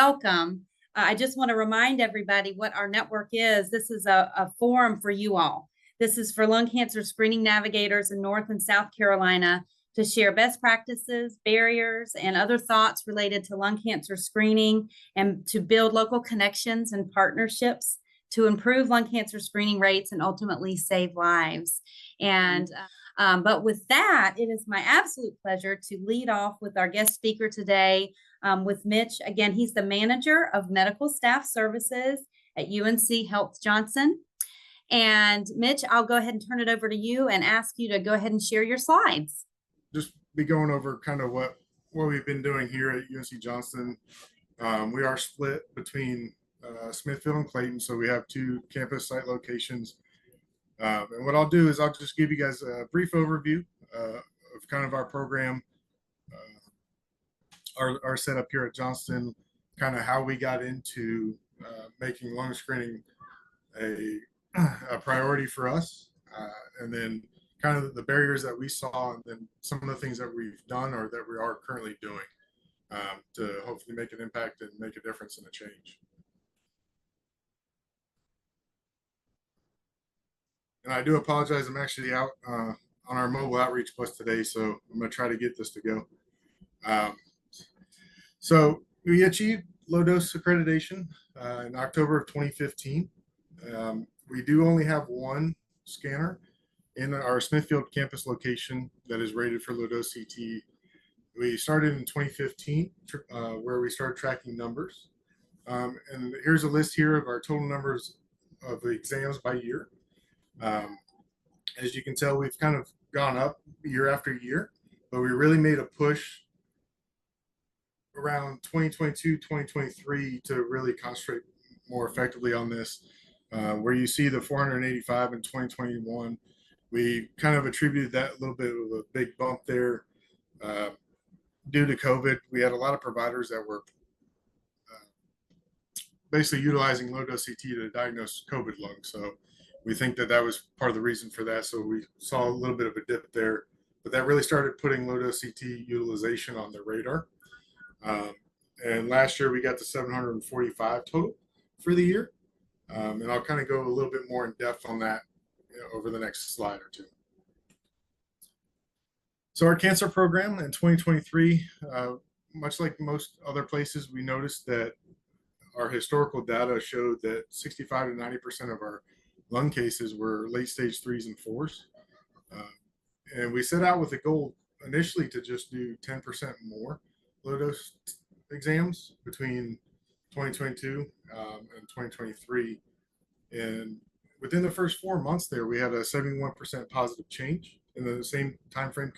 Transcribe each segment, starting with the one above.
welcome. I just want to remind everybody what our network is. This is a forum for you all. This is for lung cancer screening navigators in North and South Carolina to share best practices, barriers, and other thoughts related to lung cancer screening, and to build local connections and partnerships to improve lung cancer screening rates and ultimately save lives. And but with that, it is my absolute pleasure to lead off with our guest speaker today, with Mitch. Again, he's the manager of medical staff services at UNC Health Johnson. And Mitch, I'll go ahead and turn it over to you and ask you to go ahead and share your slides. Just be going over kind of what we've been doing here at UNC Johnson. We are split between Smithfield and Clayton, so we have two campus site locations. And what I'll do is I'll just give you guys a brief overview of kind of our program, our setup here at Johnston, kind of how we got into making lung screening a priority for us, and then kind of the barriers that we saw, and then some of the things that we've done or that we are currently doing to hopefully make an impact and make a difference and a change. And I do apologize, I'm actually out on our mobile outreach bus today, so I'm going to try to get this to go. So we achieved low dose accreditation in October of 2015. We do only have one scanner in our Smithfield campus location that is rated for low dose CT. We started in 2015 where we started tracking numbers. And here's a list here of our total numbers of exams by year. As you can tell, we've kind of gone up year after year, but we really made a push around 2022, 2023 to really concentrate more effectively on this. Where you see the 485 in 2021, we kind of attributed that a little bit of a big bump there. Due to COVID, we had a lot of providers that were basically utilizing low-dose CT to diagnose COVID lung. So we think that was part of the reason for that. So we saw a little bit of a dip there, but that really started putting low-dose CT utilization on the radar. And last year we got to 745 total for the year. And I'll kind of go a little bit more in depth on that over the next slide or two. So our cancer program in 2023, much like most other places, we noticed that our historical data showed that 65 to 90% of our lung cases were late stage 3s and 4s. And we set out with a goal initially to just do 10% more low dose exams between 2022 and 2023. And within the first 4 months there, we had a 71% positive change in the same time frame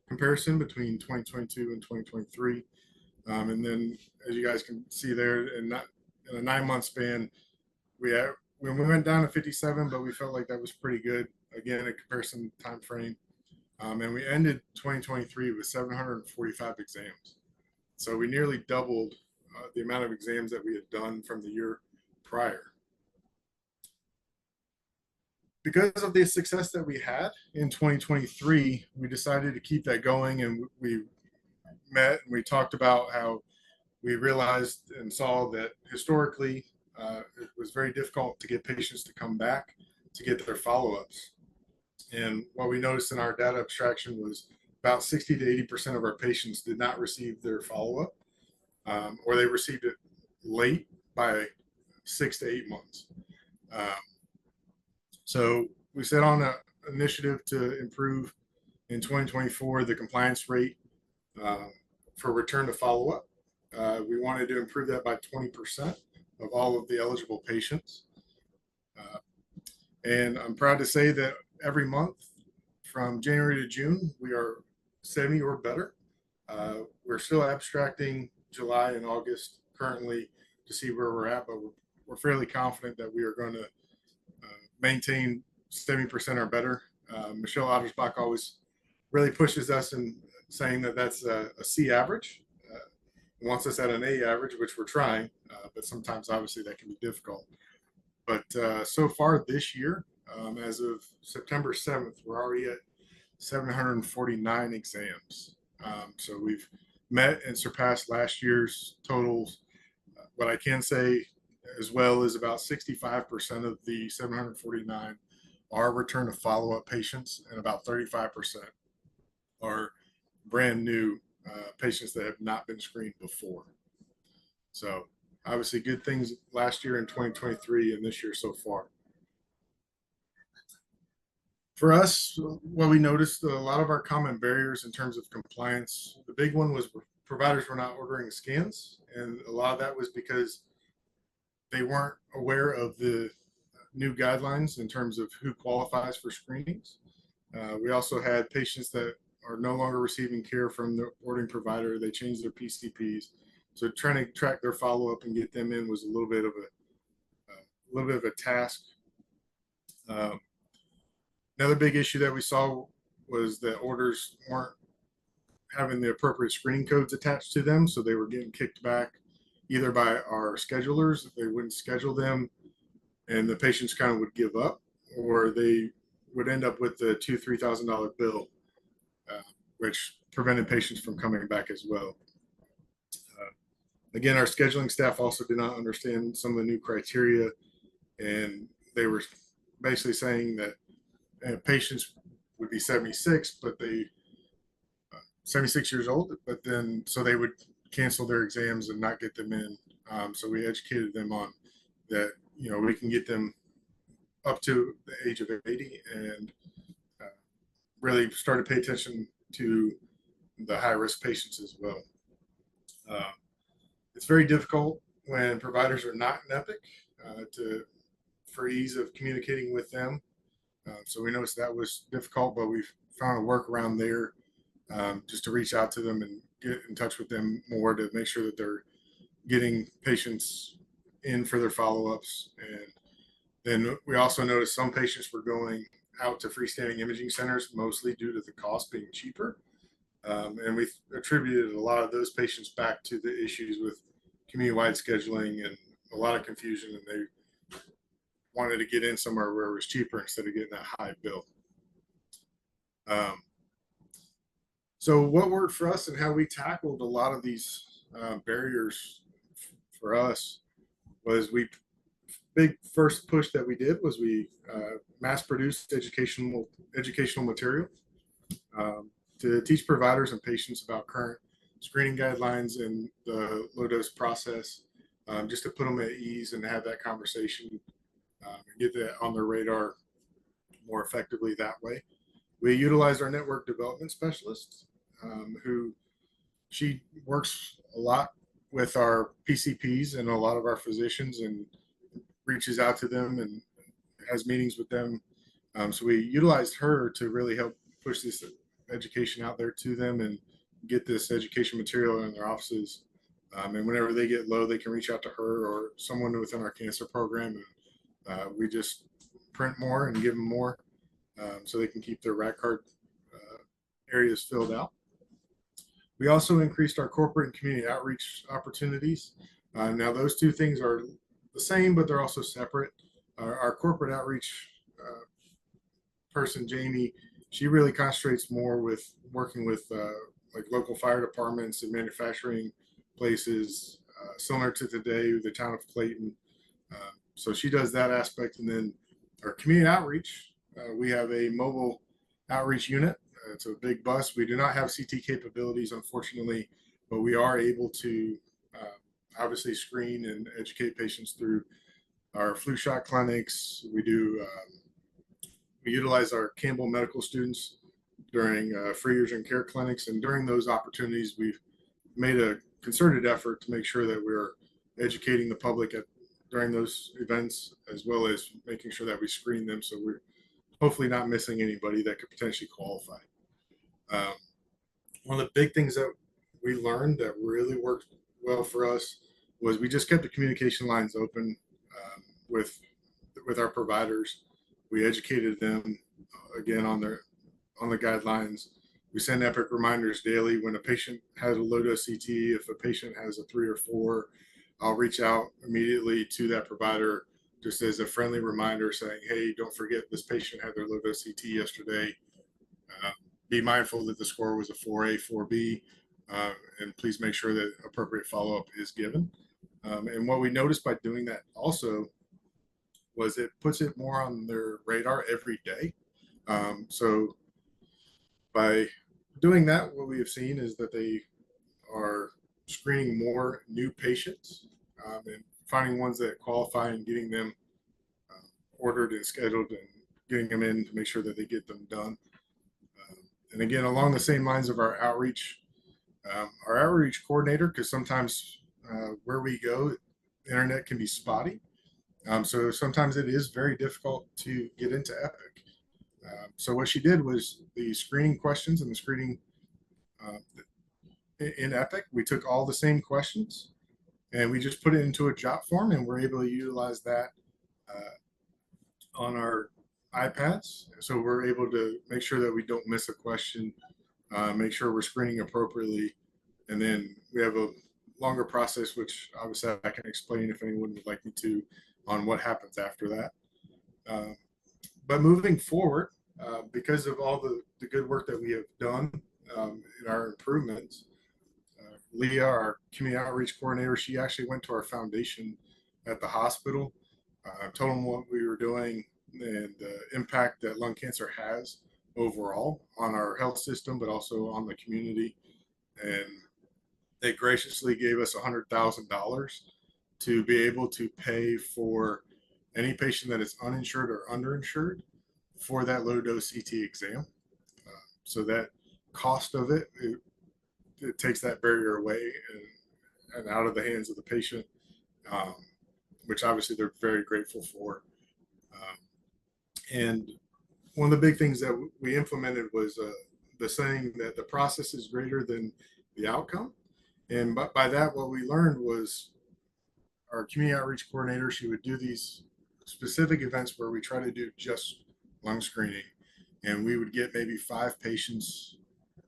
comparison between 2022 and 2023. And then, as you guys can see there, in a 9-month span, we went down to 57, but we felt like that was pretty good, again, a comparison time frame. And we ended 2023 with 745 exams. So we nearly doubled the amount of exams that we had done from the year prior. Because of the success that we had in 2023, we decided to keep that going, and we met and we talked about how we realized and saw that historically it was very difficult to get patients to come back to get their follow-ups. And what we noticed in our data abstraction was about 60 to 80% of our patients did not receive their follow-up, or they received it late by 6 to 8 months. So we set on an initiative to improve in 2024 the compliance rate for return to follow-up. We wanted to improve that by 20% of all of the eligible patients. And I'm proud to say that every month from January to June, we are 70 or better. We're still abstracting July and August currently to see where we're at, but we're fairly confident that we are going to maintain 70% or better. Michelle Ottersbach always really pushes us in saying that that's a C average. Wants us at an A average, which we're trying, but sometimes obviously that can be difficult. But so far this year, as of September 7th, we're already at 749 exams. So we've met and surpassed last year's totals What I can say as well is about 65% of the 749 are return to follow-up patients, and about 35% are brand new patients that have not been screened before. So obviously good things last year in 2023 and this year so far. For us, what we noticed, a lot of our common barriers in terms of compliance, the big one was providers were not ordering scans. And a lot of that was because they weren't aware of the new guidelines in terms of who qualifies for screenings. We also had patients that are no longer receiving care from the ordering provider. They changed their PCPs. So trying to track their follow-up and get them in was a little bit of a task. Another big issue that we saw was that orders weren't having the appropriate screening codes attached to them. So they were getting kicked back either by our schedulers, if they wouldn't schedule them and the patients kind of would give up, or they would end up with the $2,000-$3,000 bill, which prevented patients from coming back as well. Again, our scheduling staff also did not understand some of the new criteria, and they were basically saying that patients would be 76, but 76 years old, but then so they would cancel their exams and not get them in. So we educated them on that, we can get them up to the age of 80 and really start to pay attention to the high-risk patients as well. It's very difficult when providers are not in Epic for ease of communicating with them. So we noticed that was difficult, but we've found a workaround there just to reach out to them and get in touch with them more to make sure that they're getting patients in for their follow-ups. And then we also noticed some patients were going out to freestanding imaging centers, mostly due to the cost being cheaper. And we attributed a lot of those patients back to the issues with community-wide scheduling and a lot of confusion, and they wanted to get in somewhere where it was cheaper instead of getting that high bill. So what worked for us and how we tackled a lot of these barriers for us was big first push that we did was we mass produced educational material to teach providers and patients about current screening guidelines and the low dose process, just to put them at ease and have that conversation and get that on their radar more effectively that way. We utilized our network development specialist, who she works a lot with our PCPs and a lot of our physicians and reaches out to them and has meetings with them. So we utilized her to really help push this education out there to them and get this education material in their offices. And whenever they get low, they can reach out to her or someone within our cancer program. And we just print more and give them more so they can keep their RAD card areas filled out. We also increased our corporate and community outreach opportunities. Now those two things are the same, but they're also separate. Our corporate outreach person, Jamie, she really concentrates more with working with like local fire departments and manufacturing places, similar to today, the town of Clayton. So she does that aspect. And then our community outreach, we have a mobile outreach unit. It's a big bus. We do not have CT capabilities, unfortunately, but we are able to obviously screen and educate patients through our flu shot clinics. We utilize our Campbell medical students during free urgent care clinics. And during those opportunities, we've made a concerted effort to make sure that we're educating the public during those events, as well as making sure that we screen them. So we're hopefully not missing anybody that could potentially qualify. One of the big things that we learned that really worked well for us was we just kept the communication lines open with our providers. We educated them again on the guidelines. We send Epic reminders daily when a patient has a low dose CT. If a patient has a 3 or 4, I'll reach out immediately to that provider just as a friendly reminder saying, hey, don't forget this patient had their low dose CT yesterday. Be mindful that the score was a 4A, 4B, and please make sure that appropriate follow-up is given. And what we noticed by doing that also was it puts it more on their radar every day. So by doing that, what we have seen is that they are screening more new patients and finding ones that qualify and getting them ordered and scheduled and getting them in to make sure that they get them done. And again, along the same lines of our outreach coordinator, because sometimes where we go, internet can be spotty. So sometimes it is very difficult to get into Epic. So what she did was the screening questions and the screening uh, in Epic, we took all the same questions and we just put it into a jot form, and we're able to utilize that on our iPads. So we're able to make sure that we don't miss a question, make sure we're screening appropriately, and then we have a longer process, which obviously I can explain if anyone would like me to, on what happens after that. But moving forward, because of all the good work that we have done in our improvements, Leah, our community outreach coordinator, she actually went to our foundation at the hospital, told them what we were doing and the impact that lung cancer has overall on our health system, but also on the community. And they graciously gave us $100,000 to be able to pay for any patient that is uninsured or underinsured for that low dose CT exam. So that cost of it takes that barrier away and out of the hands of the patient, um, which obviously they're very grateful for. And one of the big things that we implemented was the saying that the process is greater than the outcome. And by that, what we learned was our community outreach coordinator, she would do these specific events where we try to do just lung screening. And we would get maybe 5 patients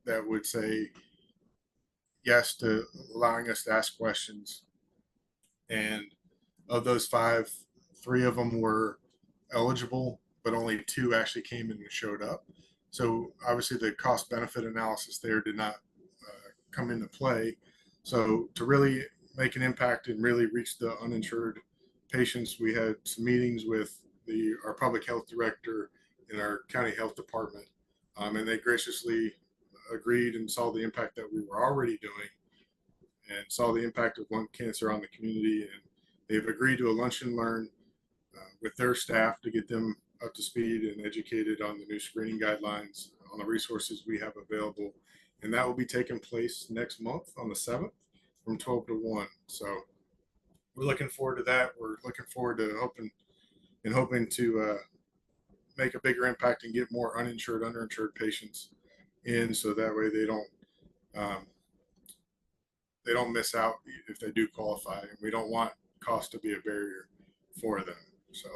that would say yes to allowing us to ask questions. And of those 5, 3 of them were eligible, but only 2 actually came and showed up. So obviously the cost benefit analysis there did not come into play. So to really make an impact and really reach the uninsured patients, we had some meetings with our public health director in our county health department, and they graciously agreed and saw the impact that we were already doing and saw the impact of lung cancer on the community. And they've agreed to a lunch and learn with their staff to get them up to speed and educated on the new screening guidelines, on the resources we have available. And that will be taking place next month on the 7th from 12 to 1. So we're looking forward to that. We're looking forward to hoping to make a bigger impact and get more uninsured, underinsured patients in, so that way they don't miss out if they do qualify. And we don't want cost to be a barrier for them. So